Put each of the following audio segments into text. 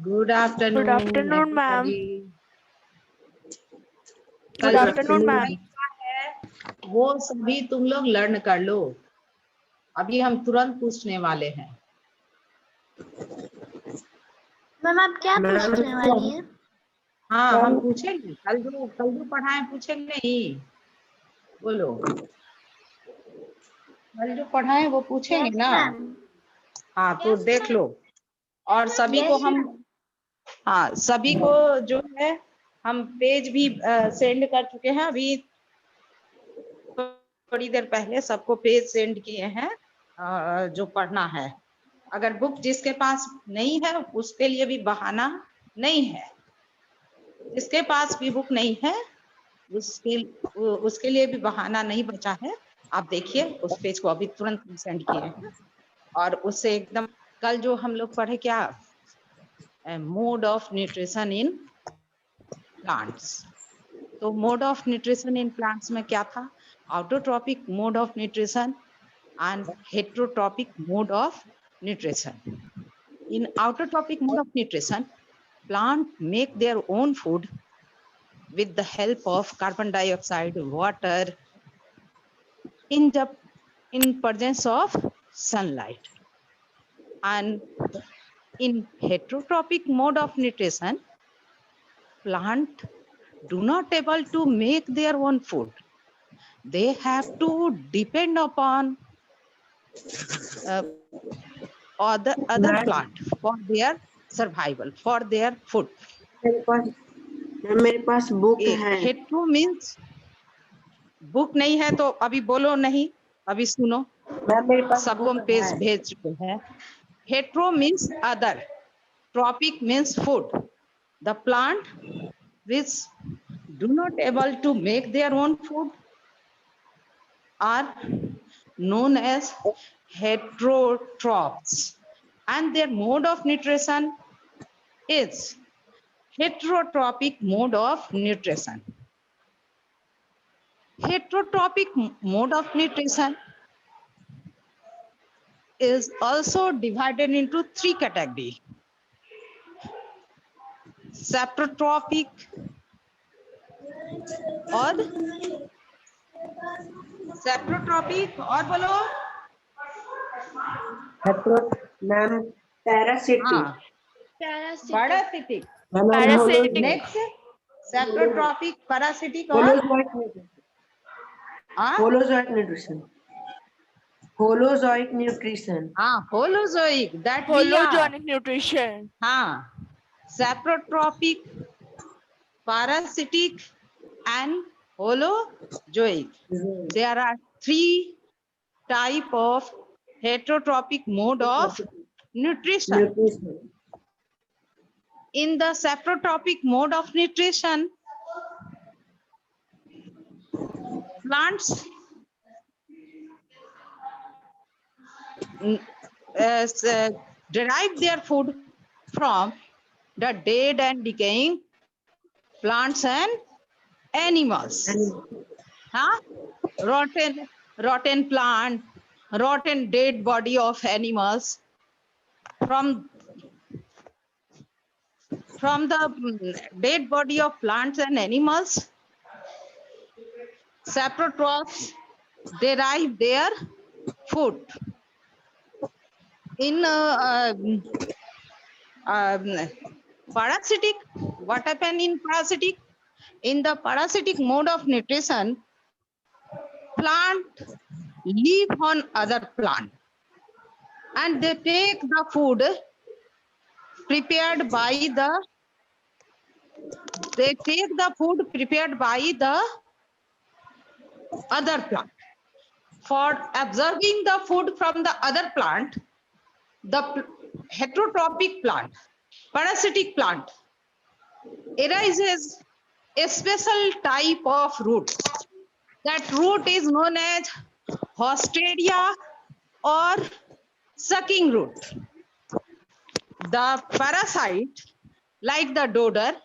Good Good afternoon afternoon, ma'am. everybody. Good कल जो afternoon, ma'am. है वो सभी तुम लोग लर्न कर लो। अभी हम तुरंत पूछने वाले हैं। मैम आप क्या पूछने वाली हैं? हाँ हम पूछेंगे, कल जो पढ़ाए पूछेंगे नहीं। बोलो, कल जो पढ़ाए वो पूछेंगे Yes, ना। ma'am. हाँ तो देख लो। और सभी को Yes, हम ma'am. हाँ सभी को जो है हम पेज भी सेंड कर चुके हैं। अभी थोड़ी देर पहले सबको पेज सेंड किए हैं जो पढ़ना है। अगर बुक जिसके पास नहीं है उसके लिए भी बहाना नहीं है। जिसके पास भी बुक नहीं है उसके लिए भी बहाना नहीं बचा है। आप देखिए उस पेज को अभी तुरंत सेंड किए हैं और उससे एकदम कल जो हम लोग पढ़े क्या, mode of nutrition in plants. तो mode of nutrition in plants में क्या था? Autotrophic mode of nutrition and heterotropic mode of nutrition. In autotropic mode of nutrition, plants make their own food with the help of carbon dioxide, water, in presence of sunlight. And in heterotropic mode of nutrition, plants do not able to make their own food. They have to depend upon other plant for their survival, for their food. मेरे पास book है। Hetero means book नहीं है तो अभी बोलो नहीं, अभी सुनो। मेरे पास सबको हम बुक पेज है। भेज चुके हैं। Hetero means other, trophic means food. The plant which do not able to make their own food are known as heterotrophs, and their mode of nutrition is heterotropic mode of nutrition. Heterotropic mode of nutrition is also divided into three categories: saprotropic और saprotropic और बोलो। Ma'am parasitic. हाँ, parasitic। Parasitic. Next saprotropic, parasitic और holozoic nutrition. Holozoic nutrition. हाँ holozoic, that we are। Hologenic nutrition. हाँ, saprotropic, parasitic and holozoic. There are three type of heterotropic mode of nutrition. In the saprotropic mode of nutrition, plants derive their food from the dead and decaying plants and animals. Huh? Rotten plant, rotten dead body of animals. From the dead body of plants and animals, saprotrophs derive their food. In parasitic, what happened in parasitic? In the parasitic mode of nutrition, plant live on other plant and they take the food prepared by the other plant. For absorbing the food from the other plant, the heterotropic plant, parasitic plant, arises a special type of root. That root is known as Hosteria or sucking root. The parasite, like the dodder,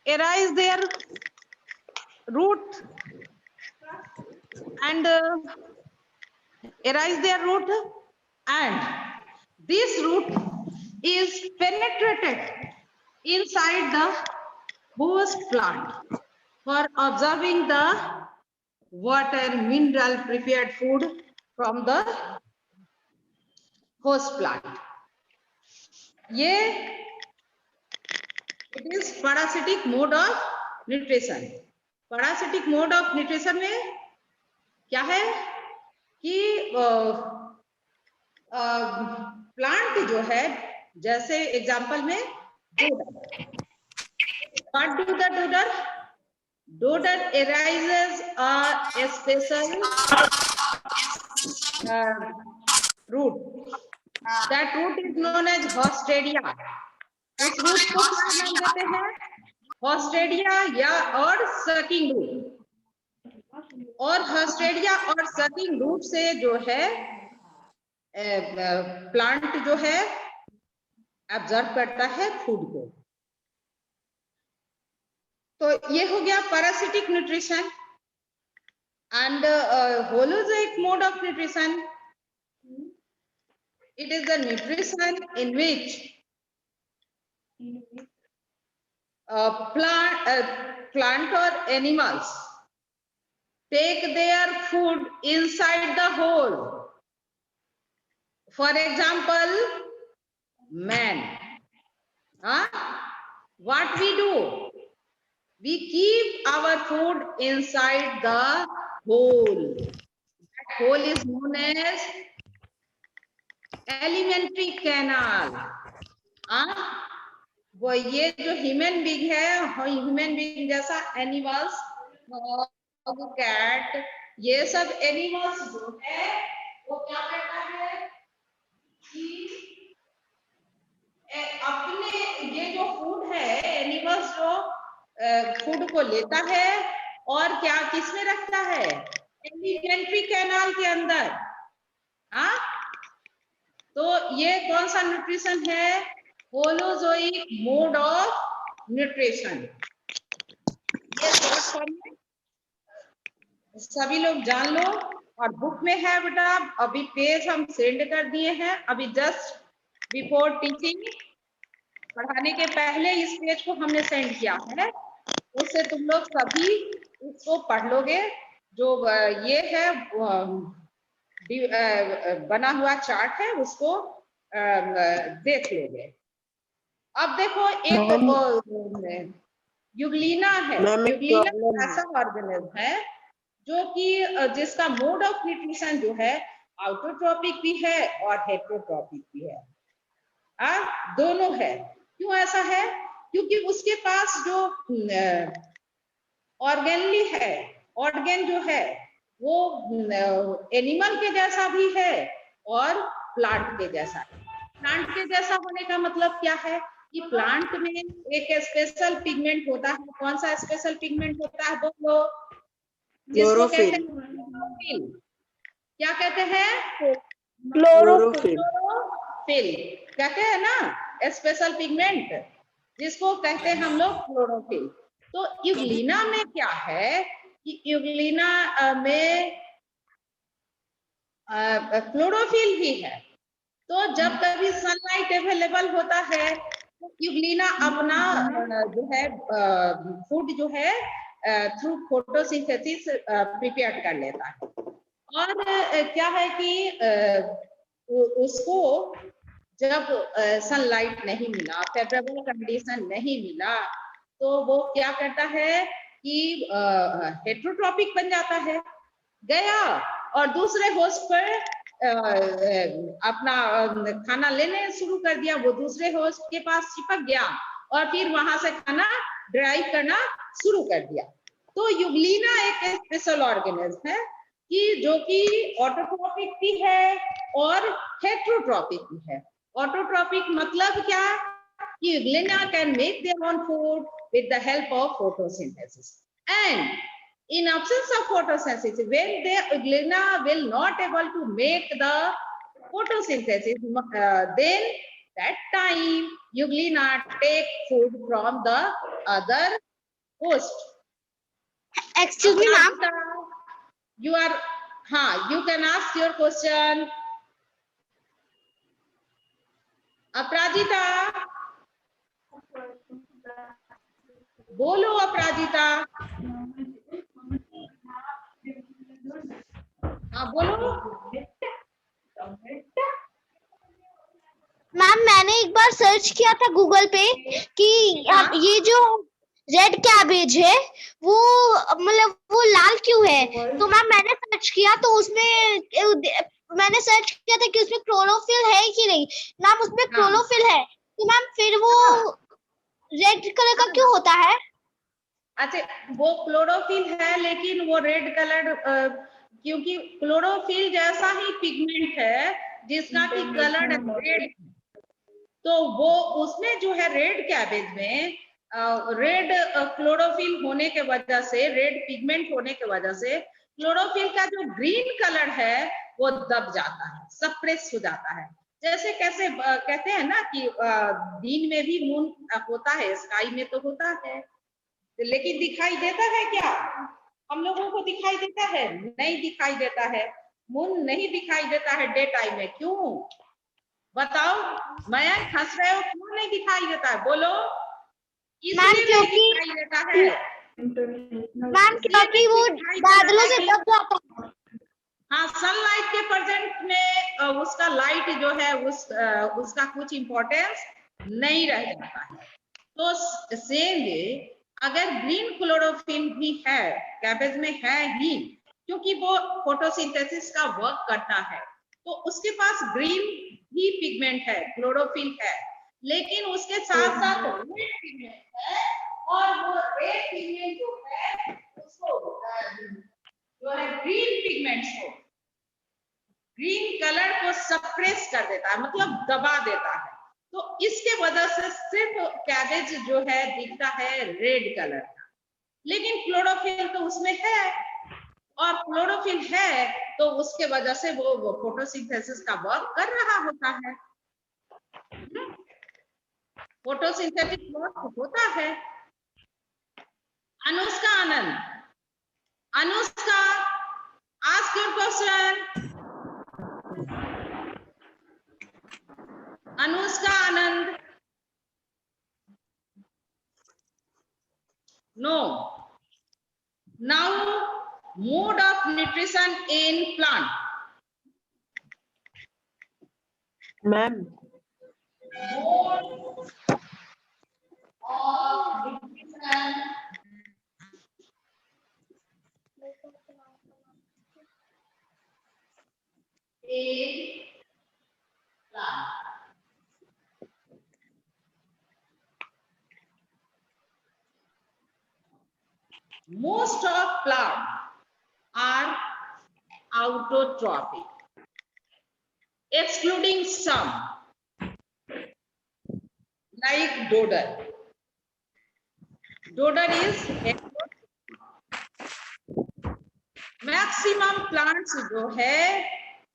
arise their root and this root is penetrated inside the host plant for observing the water, mineral, prepared food from the host plant. ये it is parasitic mode of nutrition. Parasitic mode of nutrition में क्या है कि plant जो है, जैसे example में what do the dodder? Dodder arises a special root. That root is known as Hosteria. इस रूट को क्या नाम देते हैं? हॉस्टेडिया या और सकिंग रूट। और हॉस्टेडिया और सकिंग रूट से जो है प्लांट जो है एब्जॉर्ब करता है फूड को। तो ये हो गया parasitic nutrition. And holozoic mode of nutrition, it is the nutrition in which plant or animals take their food inside the hole. For example, man. What we do? We keep our food inside the hole. That hole is known as alimentary canal. वो ये जो human being है, human being जैसा animals, cat, ये सब animals जो है वो क्या करता है कि अपने ये जो फूड है, एनिमल्स जो फूड को लेता है और क्या किसमें रखता है? एलिमेंट्री कैनाल के अंदर। तो ये कौन सा न्यूट्रिशन है? Holozoic mode of nutrition. ये शॉर्ट फॉर्म में सभी लोग जान लो, और बुक में है बेटा, अभी पेज हम सेंड कर दिए हैं, अभी जस्ट बिफोर टीचिंग, पढ़ाने के पहले इस पेज को हमने सेंड किया है। उससे तुम लोग सभी इसको पढ़ लोगे। जो ये है बना हुआ चार्ट है, उसको देख लोगे। अब देखो, एक यूग्लिना है। यूग्लिना ऐसा ऑर्गेनिज्म है जो कि जिसका मोड ऑफ न्यूट्रिशन जो है ऑटोट्रॉपिक भी है और हेटेरोट्रॉपिक भी है। दोनों है। क्यों ऐसा है? क्योंकि उसके पास जो ऑर्गेनली है, ऑर्गेन जो है वो एनिमल के जैसा भी है और प्लांट के जैसा। प्लांट के जैसा होने का मतलब क्या है कि प्लांट में एक स्पेशल पिगमेंट होता है। कौन सा स्पेशल पिगमेंट होता है? बोलो। जिसको कहते हैं क्लोरोफिल। क्या कहते हैं? क्लोरोफिल कहते हैं ना, स्पेशल पिगमेंट जिसको कहते हैं हम लोग क्लोरोफिल। तो यूग्लिना में क्या है कि यूग्लिना में क्लोरोफिल ही है। तो जब कभी सनलाइट अवेलेबल होता है तो यूग्लिना अपना जो है फूड जो है थ्रू फोटोसिंथेसिस प्रिपेयर कर लेता है। और क्या है कि उसको जब सनलाइट नहीं मिला, फेवरेबल कंडीशन नहीं मिला, तो वो क्या करता है कि हेटेरोट्रॉपिक बन जाता है। गया और दूसरे होस्ट पर अपना खाना लेने शुरू कर दिया। वो दूसरे होस्ट के पास चिपक गया और फिर वहां से खाना ड्राइव करना शुरू कर दिया। तो यूग्लिना एक स्पेशल ऑर्गेनिज्म है कि जो कि ऑटोट्रॉपिक भी है और हेटेरोट्रॉपिक भी है। ऑटोट्रॉपिक मतलब क्या कि Euglena can make their own food with the help of photosynthesis, and in absence of photosynthesis, when the Euglena will not able to make the photosynthesis, then that time Euglena take food from the other host. Excuse me, ma'am. You are you can ask your question. अपराजिता, बोलो अपराजिता। हाँ बोलो। Ma'am मैंने एक बार search किया था Google पे कि ये जो रेड कैबेज है वो मतलब वो लाल क्यों है, तो मैम मैंने सर्च किया तो उसमें मैंने सर्च किया था कि उसमें क्लोरोफिल है कि नहीं। मैम उसमें क्लोरोफिल है, तो मैम फिर वो रेड कलर का क्यों होता है? अच्छा, वो क्लोरोफिल है लेकिन वो रेड कलर, क्योंकि क्लोरोफिल जैसा ही पिगमेंट है जिसका कि कलर रेड, तो वो उसमें जो है रेड कैबेज में रेड क्लोरोफिल होने के वजह से, रेड पिगमेंट होने के वजह से क्लोरोफिल का जो ग्रीन कलर है वो दब जाता है, सप्रेस हो जाता है। जैसे कैसे कहते हैं ना कि दिन में भी मून होता है, स्काई में तो होता है, लेकिन दिखाई देता है क्या? हम लोगों को दिखाई देता है? नहीं दिखाई देता है। मून नहीं दिखाई देता है डे टाइम में, क्यों बताओ? मयंक हंस रहे हो, क्यों नहीं दिखाई देता है? बोलो। इसलिए नहीं दिखाई देता है मैम क्योंकि वो बादलों से दब जाता है। हाँ, सनलाइट के प्रेजेंट में उसका लाइट जो है उसका कुछ इंपॉर्टेंस नहीं रह जाता है। तो सेम वे अगर ग्रीन क्लोरोफिल भी है, कैबेज में है ही, क्योंकि वो फोटोसिंथेसिस का वर्क करता है, तो उसके पास ग्रीन ही पिगमेंट है, क्लोरोफिल है, लेकिन उसके साथ साथ रेड पिगमेंट है, और वो रेड पिगमेंट जो है उसको जो है ग्रीन पिगमेंट्स को, ग्रीन कलर को सप्रेस कर देता है, मतलब दबा देता है। तो इसके वजह से सिर्फ कैबेज जो है दिखता है रेड कलर का, लेकिन क्लोरोफिल तो उसमें है, और क्लोरोफिल है तो उसके वजह से वो फोटोसिंथेसिस का वर्क कर रहा होता है। फोटोसिंथेटिक वर्क होता है। Anushka Anand, Anushka ask your question. Anushka Anand, no. Now mode of nutrition in plant. Ma'am Mode of nutrition in plant. Most of plants are autotrophic, excluding some like dodder. Dodder is maximum plants जो है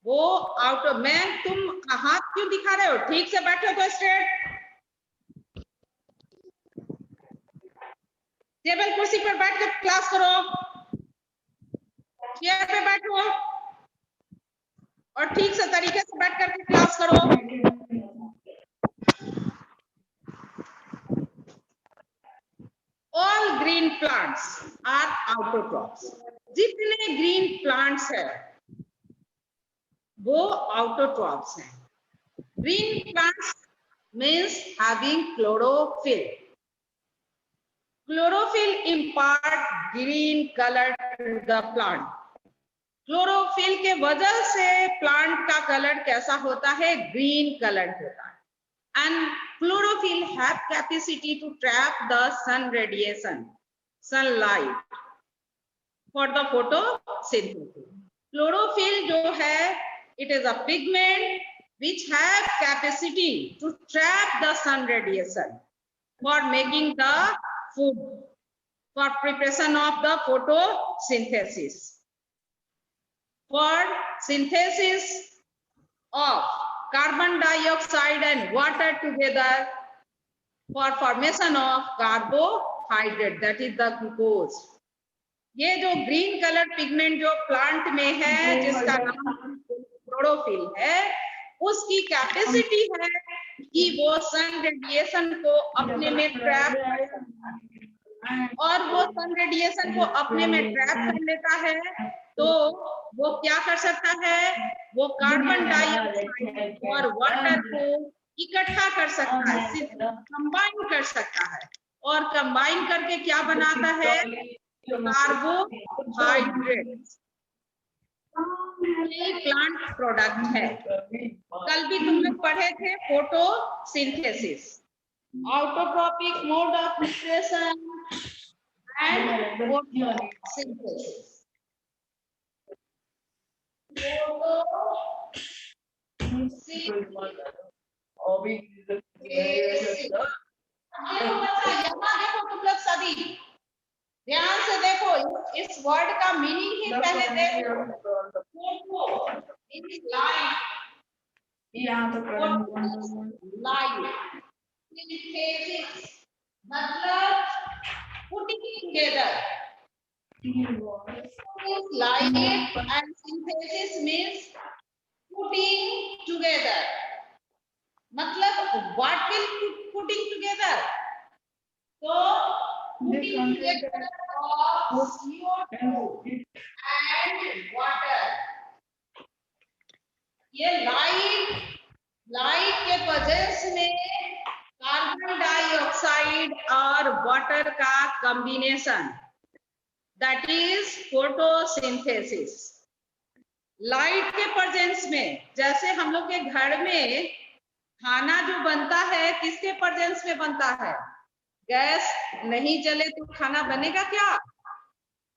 वो out. Ma'am तुम हाथ क्यों दिखा रहे हो? ठीक से बैठो तो स्ट्रेट, टेबल कुर्सी पर बैठ कर क्लास करो, चेयर पे बैठो और ठीक से तरीके से बैठ कर क्लास करो। All green plants are autotrophs. जितने ग्रीन प्लांट्स है वो आउटोट्रॉप्स हैं। Green plants means having chlorophyll. Chlorophyll impart green color to the plant. Chlorophyll के वजह से प्लांट का कलर कैसा होता है? ग्रीन कलर होता है। And chlorophyll have capacity to trap the sun radiation, sunlight, for the photosynthesis. Chlorophyll जो है, it is a pigment which have capacity to trap the sun radiation for making the food, for preparation of the photosynthesis, for synthesis of carbon dioxide and water together, for formation of carbohydrate, that is the glucose. ये जो green colour pigment जो plant में है जिसका नाम chlorophyll है, उसकी capacity है कि वो सन रेडिएशन को अपने में ट्रैप कर सकता है, और वो सन रेडिएशन को अपने में ट्रैप कर लेता है तो वो क्या कर सकता है, वो कार्बन डाइऑक्साइड और वाटर को इकट्ठा कर सकता है, कंबाइन कर सकता है, और कंबाइन करके क्या बनाता है, कार्बोहाइड्रेट। ये प्लांट प्रोडक्ट है। कल भी तुम लोग पढ़े थे photosynthesis, autotrophic mode of nutrition and photosynthesis. देखो तुम लोग सभी ध्यान से देखो, इस वर्ड का मीनिंग ही पहले देखो। मतलब putting together. Light and synthesis means putting together. मतलब what will putting together? So putting together of CO2 and water. ये लाइट के प्रेजेंस में कार्बन डाइऑक्साइड और वाटर का combination, that is photosynthesis. Light के प्रेजेंस में, जैसे हम लोग के घर में खाना जो बनता है किसके प्रेजेंस में बनता है, गैस नहीं जले तो खाना बनेगा क्या?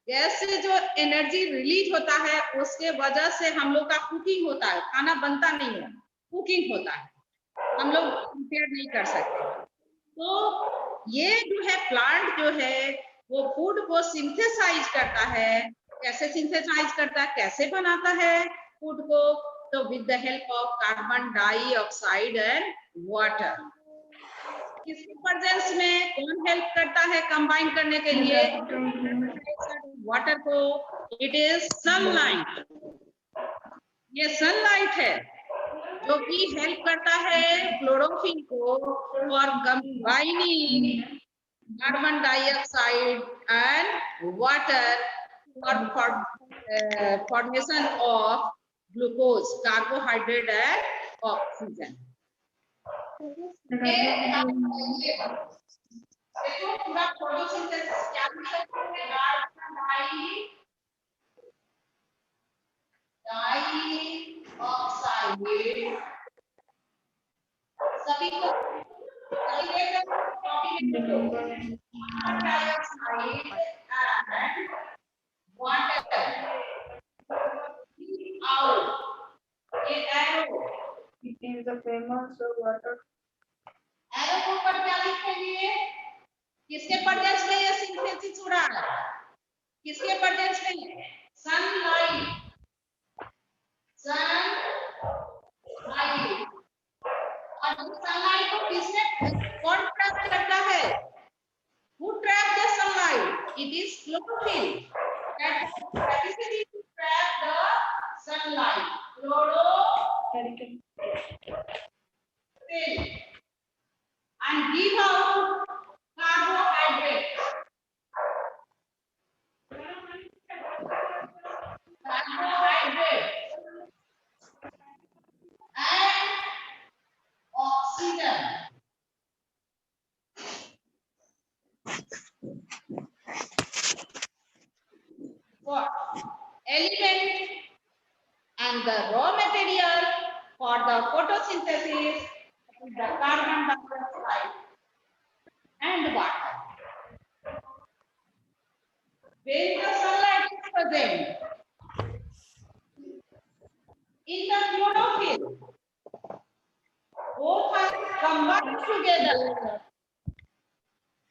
गैस से जो एनर्जी रिलीज होता है उसके वजह से हम लोग का कुकिंग होता है, खाना बनता नहीं है, कुकिंग होता है, हम लोग प्रिपेयर नहीं कर सकते। तो ये जो है प्लांट जो है वो फूड को सिंथेसाइज करता है। कैसे सिंथेसाइज करता है, कैसे बनाता है फूड को? तो with the help of carbon dioxide and water. किसके प्रेजेंस में कौन हेल्प करता है कंबाइन करने के लिए वाटर को? It is sunlight. ये सनलाइट है जो कि हेल्प करता है क्लोरोफिल को for combining carbon dioxide and water for formation of glucose, carbohydrate and oxygen. देखो पूरा फोटोसिंथेसिस क्या है, डाइऑक्साइड सभी को डाइऑक्साइड एंड वाटर आउट। ये arrow, It is a famous water. Arrow को पर क्या लिखेंगे? किसके प्रेजेंस में ये सिंथेसिस हो रहा है? किसके प्रेजेंस में? सनलाइट। सनलाइट। और सनलाइट को किसने कौन ट्रैप करता है? Who trap the sunlight? It is chlorophyll that specifically trap the sunlight. Chlorophyll and give out carbohydrates. Carbohydrates and oxygen. For element and the raw material for the photosynthesis is the carbon dioxide and water. When the sunlight is present in the chlorophyll, both are combined together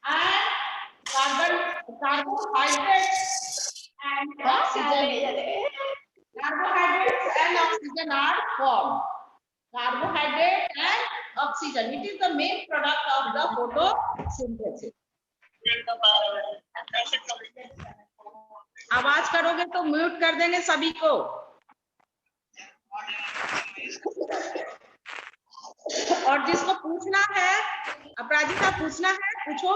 and carbohydrates and oxygen are formed. Carbohydrate and oxygen, it is the main product of the photosynthesis. आवाज करोगे तो mute कर देंगे सभी को। और जिसको पूछना है, अपराजिता पूछना है, पूछो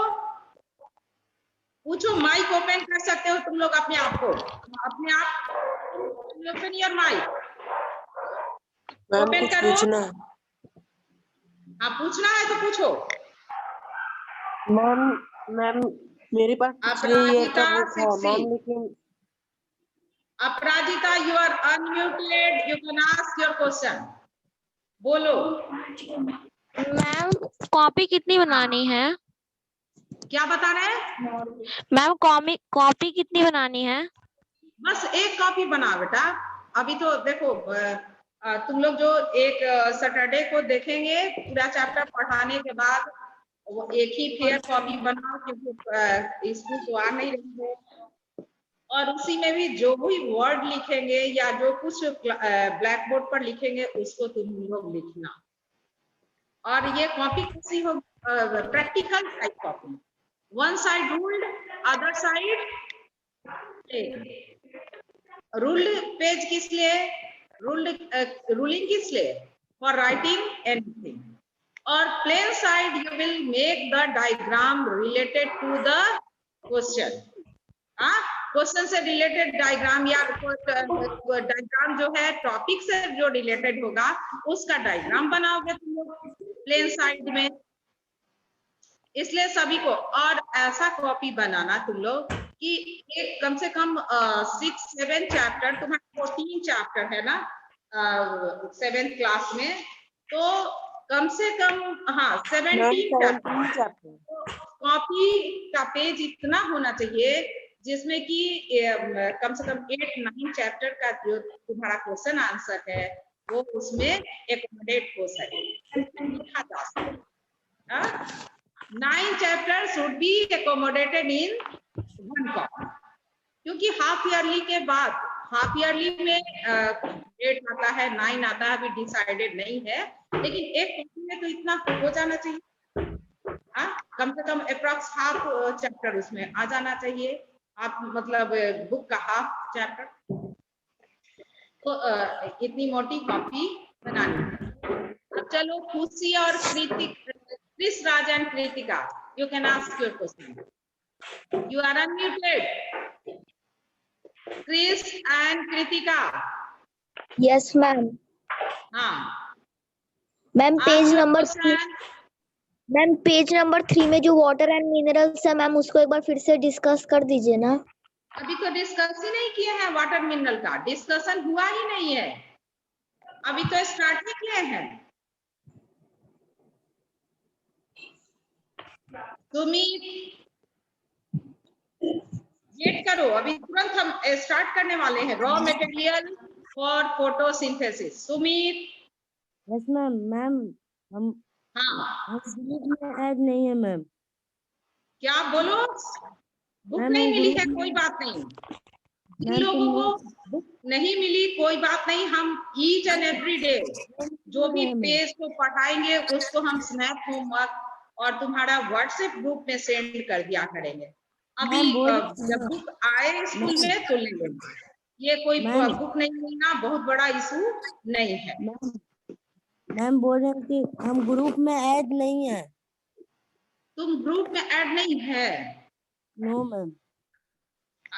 पूछो। माइक ओपन कर सकते हो तुम लोग अपने आप को, अपने आप open your mic, ma'am open कुछ करो। पूछना है। हाँ पूछना है तो पूछो। मैम मैम मेरे पास पिछले ईयर का अपराजिता बुक है 60। मैम, लेकिन Aparajita you are unmuted, you can ask your question. बोलो। मैम कॉपी कितनी बनानी है? क्या बता रहे हैं? मैम कॉपी कितनी बनानी है? बस एक कॉपी बना बेटा। अभी तो देखो तुम लोग जो एक सैटरडे को देखेंगे पूरा चैप्टर पढ़ाने के बाद, वो एक ही फेयर कॉपी बनाओ, क्योंकि इसमें तो आ नहीं रही है। और उसी में भी जो भी वर्ड लिखेंगे या जो कुछ ब्लैक बोर्ड पर लिखेंगे उसको तुम लोग लिखना। और ये कॉपी कैसी हो? Practical type copy, one side ruled, other side ruled. Page किस लिए? रूलिंग किस लिए? For writing anything. और plain side you will make the diagram related to the question. Question से रिलेटेड डायग्राम, या डायग्राम जो है टॉपिक से जो रिलेटेड होगा उसका डायग्राम बनाओगे तुम लोग प्लेन साइड में। इसलिए सभी को, और ऐसा कॉपी बनाना तुम लोग कि एक कम से कम 6-7 चैप्टर, तुम्हारा 14 चैप्टर है ना 7th क्लास में, तो कम से कम 17 चैप्टर कॉपी का पेज इतना होना चाहिए जिसमें कि कम से कम 8-9 चैप्टर का जो तुम्हारा क्वेश्चन आंसर है वो उसमें एकोमोडेट हो सके, लिखा जा सके। 9 chapters should be accommodated in one copy, क्योंकि हाफ ईयरली के बाद, हाफ ईयरली में 8 आता है 9 आता है, अभी डिसाइडेड नहीं है, लेकिन एक कॉपी में तो इतना हो जाना चाहिए। कम से कम अप्रॉक्स हाफ चैप्टर उसमें आ जाना चाहिए, आप मतलब बुक का हाफ चैप्टर। तो इतनी मोटी कॉपी बनानी है। अब चलो खुशी और Chris, Raj and Kritika, you can ask your question. You are unmuted. Chris and Kritika. Yes ma'am. हाँ। Ma'am Ask page your number question. Ma'am page number 3 में जो वाटर एंड मिनरल्स है मैम, उसको एक बार फिर से डिस्कस कर दीजिए ना। अभी तो डिस्कस ही नहीं किए हैं, वाटर मिनरल का डिस्कशन हुआ ही नहीं है, अभी तो स्टार्ट ही किए हैं। सुमित वेट करो, अभी तुरंत हम स्टार्ट करने वाले हैं। Raw material for photosynthesis. Sumit. Yes ma'am. Ma'am हम ग्रुप में ऐड नहीं है मैम। क्या बोलो? बुक मैम, नहीं हम मिली है, ग्रुप कोई बात नहीं। जिन मैम, लोगों को बुक नहीं मिली कोई बात नहीं, हम ईच एंड एवरी डे जो भी पेज को पढ़ाएंगे उसको हम स्नैप होमवर्क और तुम्हारा व्हाट्सएप ग्रुप में सेंड कर दिया करेंगे। अभी जब बुक आए स्कूल में तो ले लेंगे, ये कोई बुक नहीं मिलना बहुत बड़ा इशू नहीं है। मैम बोल रहे हैं कि हम ग्रुप में ऐड नहीं है। तुम ग्रुप में ऐड नहीं है? No ma'am.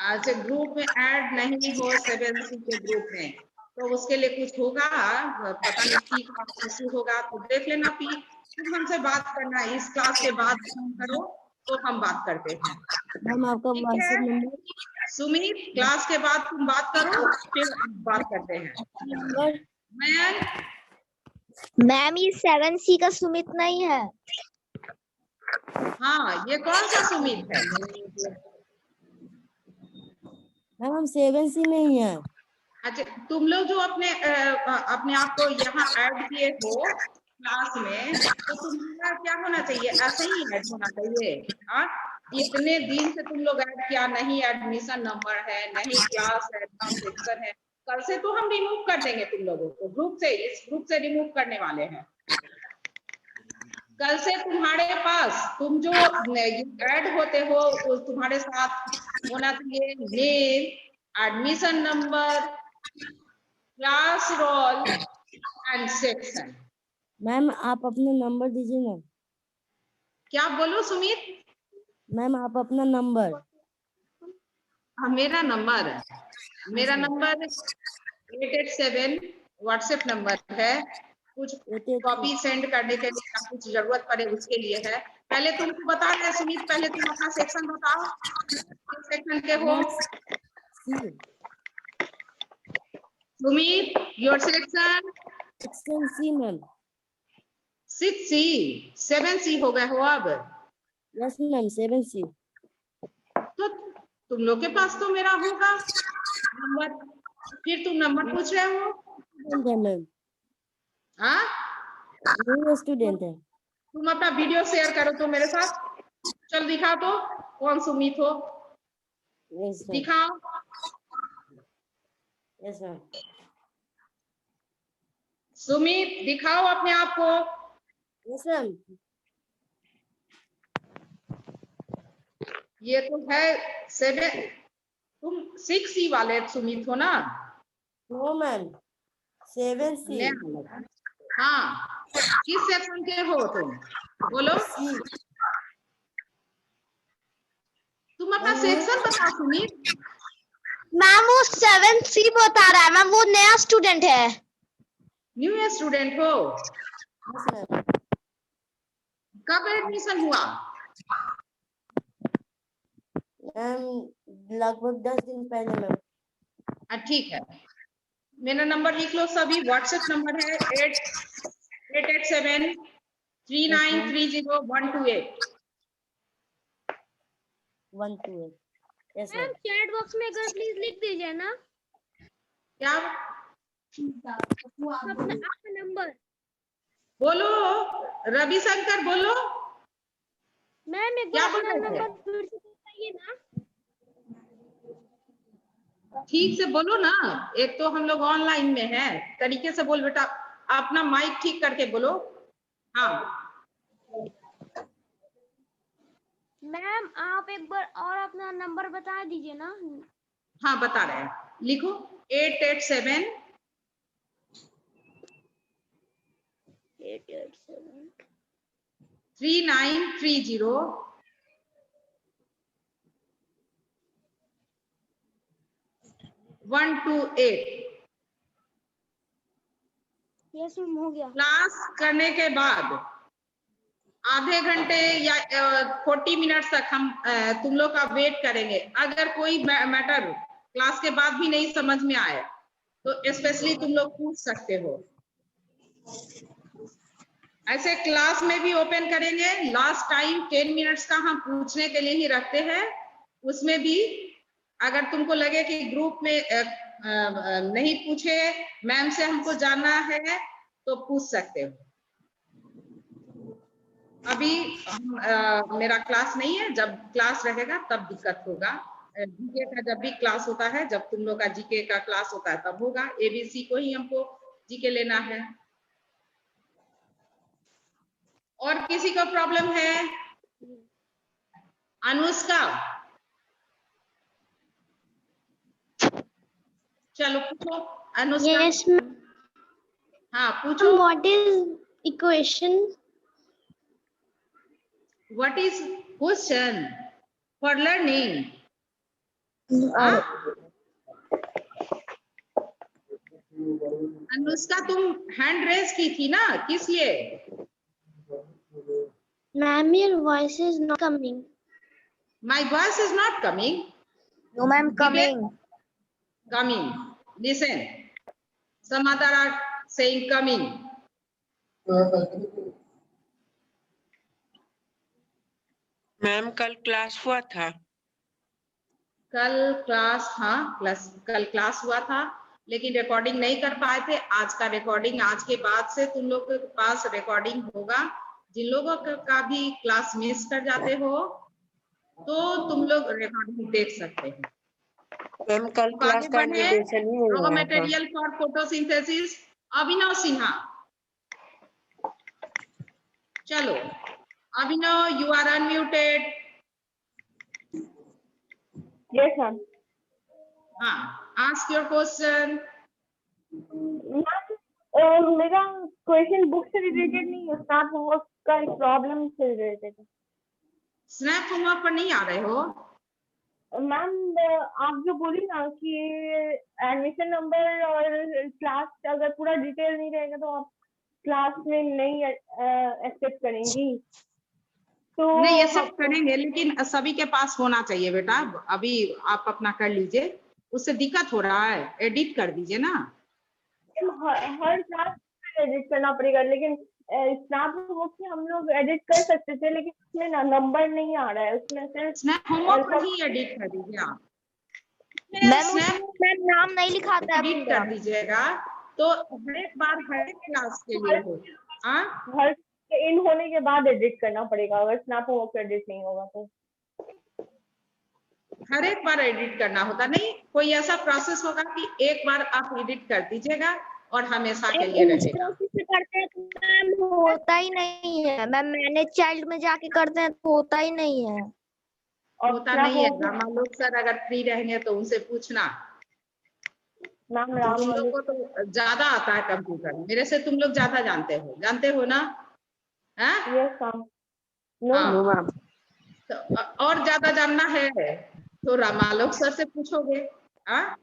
अच्छा, ग्रुप में ऐड नहीं हो 7C के ग्रुप में, तो उसके लिए कुछ होगा, पता नहीं फी का इशू होगा तो देख लेना। फी फिर हमसे बात करना, इस क्लास के बाद फोन करो तो हम बात करते हैं। मैम आपका व्हाट्सएप नंबर? सुमित क्लास के बाद तुम बात करो, फिर बात करते हैं। मैम ये 7C का सुमित नहीं है। हाँ, ये कौन सा सुमित है? मैम हम 7C में ही है। अच्छा, तुम लोग जो अपने आप को यहाँ ऐड किए हो क्लास में, तो तुम्हारा क्या होना चाहिए? ऐसे ही ऐड होना चाहिए। इतने दिन से तुम लोग ऐड किया नहीं, एडमिशन नंबर है नहीं, क्लास है ना, सेक्शन है। कल से तो हम रिमूव कर देंगे तुम लोगों को ग्रुप से, इस ग्रुप से रिमूव करने वाले हैं। कल से तुम्हारे पास तुम जो ऐड होते हो तुम्हारे साथ होना चाहिए name, admission number, class role and section. Ma'am आप अपना नंबर दीजिए ना। क्या बोलो सुमित? मैम आप अपना नंबर। हाँ, मेरा नंबर 887 व्हाट्सएप नंबर है। कुछ 883 कॉपी सेंड करने के लिए या कुछ जरूरत पड़े उसके लिए है। पहले तुमको बता रहे सुमित, पहले तुम अपना सेक्शन बताओ, किस सेक्शन के हो? C Sumit, your section section C ma'am. 6C 7C हो गए हो अब। Yes ma'am 7C। तो तुम लोग के पास तो मेरा होगा नंबर, फिर तुम नंबर पूछ रहे हो? स्टूडेंट है मैम, हाँ, न्यू स्टूडेंट है। तुम अपना वीडियो शेयर करो तो मेरे साथ। चल दिखा तो कौन सुमित हो, यस मैम। दिखाओ। Yes ma'am. सुमित दिखाओ अपने आप को। Yes ma'am. ये तो है 7, तुम 6C वाले सुमित हो ना? No ma'am 7C। ले हाँ, किस सेक्शन के हो तुम? बोलो, सी तुम अपना सेक्शन बताओ सुमित। मैम वो 7C बता रहा है मैम, वो नया स्टूडेंट है। न्यू स्टूडेंट हो? Yes ma'am. कब एडमिशन हुआ? मैम लगभग 10 दिन पहले मैम। ठीक है, मेरा नंबर लिख लो सभी। व्हाट्सएप नंबर है 887 3930 128। 128। Yes ma'am. चैट बॉक्स में एक बार प्लीज लिख दीजिए ना क्या आपका नंबर। बोलो, रविशंकर बोलो, मैम एक क्या बार बोल अपना रहे थे? नंबर फिर से बताइए ना। ठीक से बोलो ना, एक तो हम लोग ऑनलाइन में है, तरीके से बोल बेटा, अपना माइक ठीक करके बोलो। हाँ, मैम आप एक बार और अपना नंबर बता दीजिए ना। हाँ बता रहे हैं, लिखो 887 3930 128। यस मैम हो गया। क्लास करने के बाद आधे घंटे या 40 मिनट तक हम तुम लोग का वेट करेंगे। अगर कोई मैटर क्लास के बाद भी नहीं समझ में आए तो स्पेशली तुम लोग पूछ सकते हो। ऐसे क्लास में भी ओपन करेंगे, लास्ट टाइम 10 मिनट्स का हम पूछने के लिए ही रखते हैं। उसमें भी अगर तुमको लगे कि ग्रुप में नहीं पूछे, मैम से हमको जानना है, तो पूछ सकते हो। अभी मेरा क्लास नहीं है, जब क्लास रहेगा तब दिक्कत होगा। जीके का जब भी क्लास होता है, जब तुम लोग का जीके का क्लास होता है तब होगा। एबीसी को ही हमको जीके लेना है। और किसी को प्रॉब्लम है? अनुष्का, चलो पूछो अनुष्का। Yes ma'am. हाँ पूछो। What is equation? What is question for learning? Anushka तुम हैंड रेस की थी ना, किस लिए? Ma'am your voice is not coming. My voice is not coming. No, ma'am, coming. Coming. Listen. Some other are saying coming. Ma'am कल class हुआ था। कल क्लास, हाँ कल क्लास हुआ था, लेकिन रिकॉर्डिंग नहीं कर पाए थे। आज का रिकॉर्डिंग, आज के बाद से तुम लोग के पास रिकॉर्डिंग होगा। जिन लोगों का भी क्लास मिस कर जाते हो तो तुम लोग रिकॉर्डिंग देख सकते हो। मैम कल क्लास आगे का बढ़े। इनविटेशन ही नहीं रॉ आया था। Material for photosynthesis, Abhinav Sinha. चलो Abhinav, you are unmuted. Yes, ma'am. हाँ, ask your question. मेरा क्वेश्चन बुक से रिलेटेड नहीं है, स्नैप होमवर्क का एक प्रॉब्लम से रिलेटेड है। स्नैप होमवर्क पर नहीं आ रहे हो? मैम आप जो बोली ना कि एडमिशन नंबर और क्लास अगर पूरा डिटेल नहीं रहेगा तो आप क्लास में नहीं एक्सेप्ट करेंगी, तो नहीं, ये सब करेंगे, लेकिन सभी के पास होना चाहिए बेटा। अभी आप अपना कर लीजिए, उससे दिक्कत हो रहा है, एडिट कर दीजिए ना। हर क्लास में एडिट करना पड़ेगा, लेकिन स्नैप होमवर्क हम लोग एडिट कर सकते थे, लेकिन उसमें ना नंबर नहीं आ रहा है, उसमें सिर्फ स्नैप होमवर्क पर ही एडिट कर दीजिए आप। मैम स्नैप उसमें नाम नहीं लिखाता है एडिट पूरा। कर दीजिएगा तो हर एक बार हर एक क्लास के लिए हो। हाँ, हर इन होने के बाद एडिट करना पड़ेगा, अगर स्नैप होमवर्क एडिट नहीं होगा तो। हर एक बार एडिट करना होता नहीं, कोई ऐसा प्रोसेस होगा कि एक बार आप एडिट कर दीजिएगा और हमेशा के लिए रहेगा। से करते हैं तो मैम होता ही नहीं है। मैम मैंने चाइल्ड में जाके करते हैं तो होता ही नहीं है। होता नहीं है। रामा लोग सर अगर फ्री रहेंगे तो उनसे पूछना। मैम तुम लोग को तो ज्यादा आता है कंप्यूटर, मेरे से तुम लोग ज्यादा जानते हो ना? हाँ? Yes ma'am. हाँ। तो और ज्यादा जानना है तो रामालोक सर से पूछोगे। हाँ,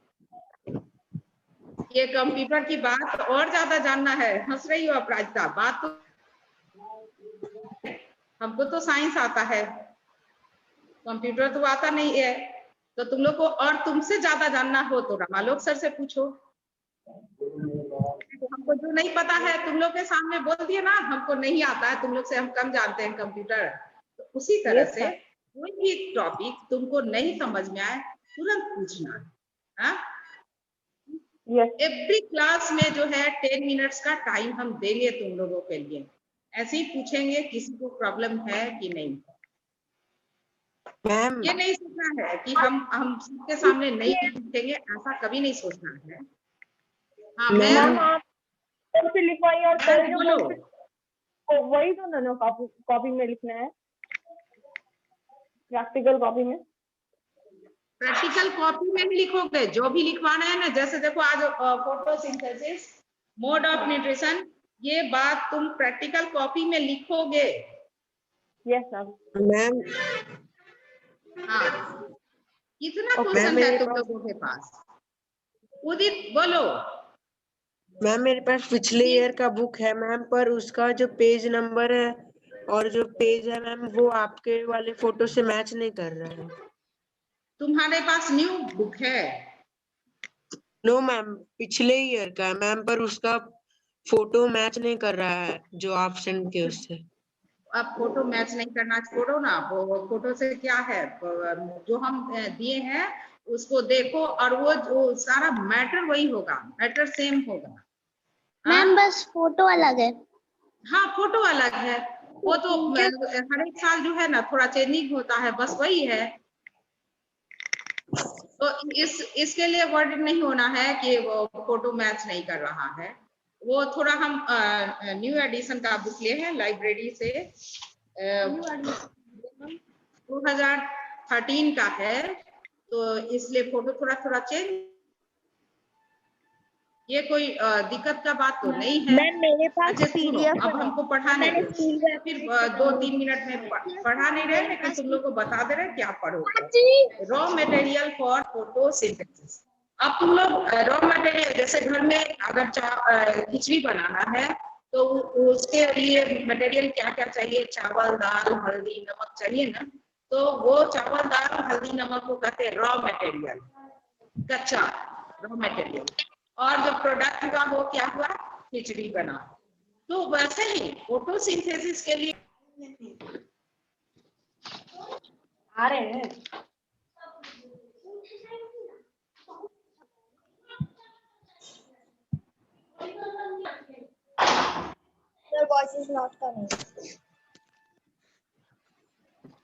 ये कंप्यूटर की बात और ज्यादा जानना है। हंस रही हो अपराजिता, बात तो हमको तो साइंस आता है, कंप्यूटर तो आता नहीं है। तो तुम लोग को और तुमसे ज्यादा जानना हो तो रामालोक सर से पूछो। हमको जो नहीं पता है तुम लोग के सामने बोल दिए ना, हमको नहीं आता है, तुम लोग से हम कम जानते हैं कंप्यूटर। तो उसी तरह से कोई भी टॉपिक तुमको नहीं समझ में आए तुरंत पूछना। हाँ, एवरी क्लास में जो है 10 मिनट्स का टाइम हम देंगे तुम लोगों के लिए। ऐसे ही पूछेंगे किसी को प्रॉब्लम है कि नहीं। मैम ये नहीं सोचना है कि हम सबके सामने नहीं पूछेंगे, ऐसा कभी नहीं सोचना है। हाँ मैम, आप से लिखवाइए और कल जो बोलो। तो वही तो दोनों कॉपी में लिखना है, प्रैक्टिकल कॉपी में। प्रैक्टिकल कॉपी में भी लिखोगे जो भी लिखवाना है ना। जैसे देखो आज फोटोसिंथेसिस, मोड ऑफ न्यूट्रिशन, ये बात तुम प्रैक्टिकल कॉपी में लिखोगे। यस मैम हाँ, कितना क्वेश्चन है तुम लोगों के पास? उदित बोलो। मैम मेरे पास पिछले ईयर का बुक है मैम, पर उसका जो पेज नंबर है और जो पेज है मैम वो आपके वाले फोटो से मैच नहीं कर रहा है। तुम्हारे पास न्यू बुक है? नो मैम, पिछले ईयर का है मैम, पर उसका फोटो मैच नहीं कर रहा है जो आप सेंड किए उससे। अब फोटो मैच नहीं करना छोड़ो ना, वो फोटो से क्या है, जो हम दिए हैं उसको देखो और वो जो सारा मैटर वही होगा, मैटर सेम होगा। मैम बस फोटो अलग है। हाँ, फोटो अलग है, वो तो हर एक साल जो है ना थोड़ा चेंजिंग होता है, बस वही है। तो इसके लिए वर्ड नहीं होना है कि वो फोटो मैच नहीं कर रहा है। वो थोड़ा हम न्यू एडिशन का बुक लिए हैं लाइब्रेरी से, 2013 का है, तो इसलिए फोटो थोड़ा थोड़ा चेंज। ये कोई दिक्कत का बात तो नहीं है। मैम मेरे पास अच्छा सुनो, पीडीएफ अब हमको पढ़ाने दो, फिर 2-3 मिनट में पढ़ा नहीं रहे, लेकिन तुम लोग को बता दे रहे क्या पढ़ोगे। Raw material for photosynthesis. अब तुम लोग रॉ मटेरियल, जैसे घर में अगर खिचड़ी बनाना है तो उसके लिए मटेरियल क्या क्या चाहिए? चावल, दाल, हल्दी, नमक चाहिए ना। तो वो चावल, दाल, हल्दी, नमक को कहते हैं रॉ मटेरियल, कच्चा रॉ मटेरियल। और जो प्रोडक्ट का वो क्या हुआ? खिचड़ी बना। तो वैसे ही फोटोसिंथेसिस के लिए आ रहे हैं। Your voice is not coming.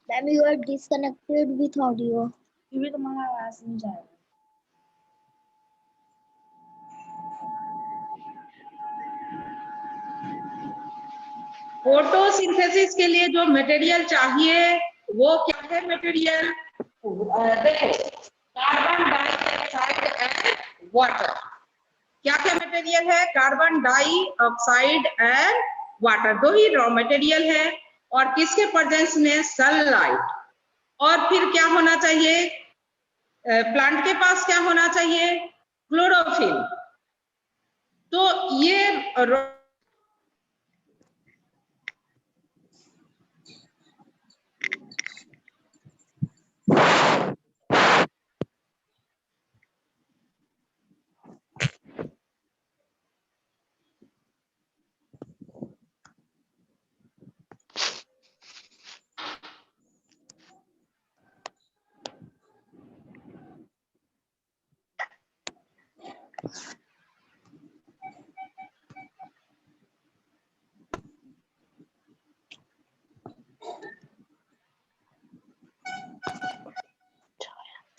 Ma'am, you are disconnected with audio. क्योंकि तुम्हारा आवाज नहीं जा रहा। फोटोसिंथेसिस के लिए जो मटेरियल चाहिए वो क्या है? मटेरियल देखो, कार्बन डाइऑक्साइड एंड वाटर। क्या क्या मटेरियल है? कार्बन डाइऑक्साइड एंड वाटर, दो ही रॉ मटेरियल है। और किसके प्रेजेंस में? सनलाइट। और फिर क्या होना चाहिए? प्लांट के पास क्या होना चाहिए? क्लोरोफिल। तो ये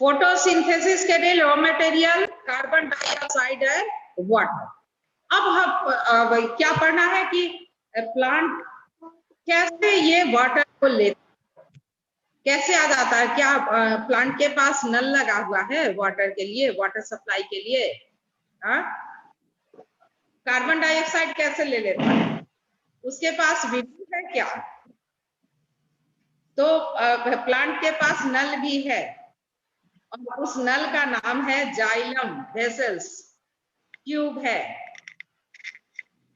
फोटोसिंथेसिस के लिए रॉ मटेरियल कार्बन डाइऑक्साइड है, वाटर। अब क्या पढ़ना है कि प्लांट कैसे ये वाटर को लेता, कैसे आ जाता है? क्या प्लांट के पास नल लगा हुआ है वाटर के लिए, वाटर सप्लाई के लिए? कार्बन डाइऑक्साइड कैसे ले लेता है? उसके पास विद्युत है क्या? तो प्लांट के पास नल भी है, और उस नल का नाम है जाइलम, वेसल्स, ट्यूब है।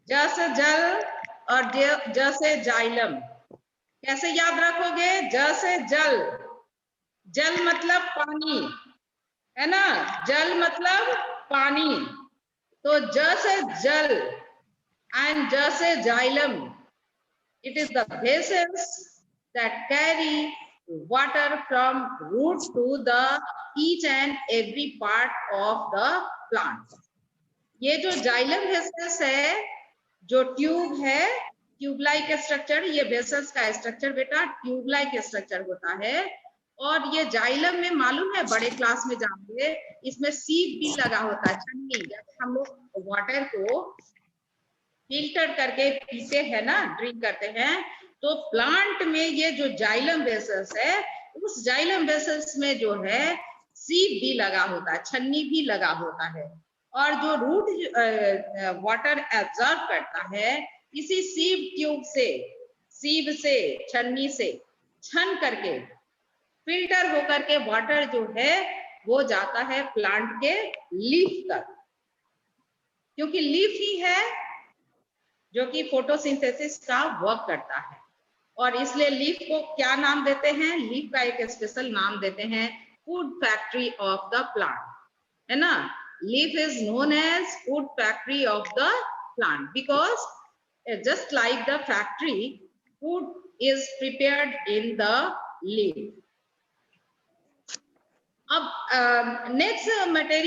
जैसे जल और जैसे जाइलम, कैसे याद रखोगे? जैसे जल, जल मतलब पानी है ना, जल मतलब पानी। तो जैसे जल एंड जैसे xylem, it is the vessels that carry water from root to the each and every part of the plant. ये जो जाइलम वेसल्स है, जो ट्यूब है, ट्यूब लाइक स्ट्रक्चर, ये वेसल्स का स्ट्रक्चर बेटा ट्यूब लाइक स्ट्रक्चर होता है। और ये जाइलम में मालूम है, बड़े क्लास में जाओगे, इसमें सीप भी लगा होता है, छन्नी। जैसे हम लोग वाटर को फिल्टर करके पीते हैं ना, ड्रिंक करते हैं, तो प्लांट में ये जो जाइलम वेसल्स है, उस जाइलम वेसल्स में जो है सीप भी लगा होता है, छन्नी भी लगा होता है। और जो रूट वाटर एब्जॉर्ब करता है, इसी सीप ट्यूब से, सीप से, छन्नी से छन करके फिल्टर होकर के वाटर जो है वो जाता है प्लांट के लीफ तक, क्योंकि लीफ ही है जो कि फोटोसिंथेसिस का वर्क करता है। और इसलिए लीफ को क्या नाम देते हैं? लीफ का एक स्पेशल नाम देते हैं, food factory of the plant, है ना। Leaf is known as food factory of the plant, because just like the factory, food is prepared in the leaf. अब नेक्स्ट मटेरियल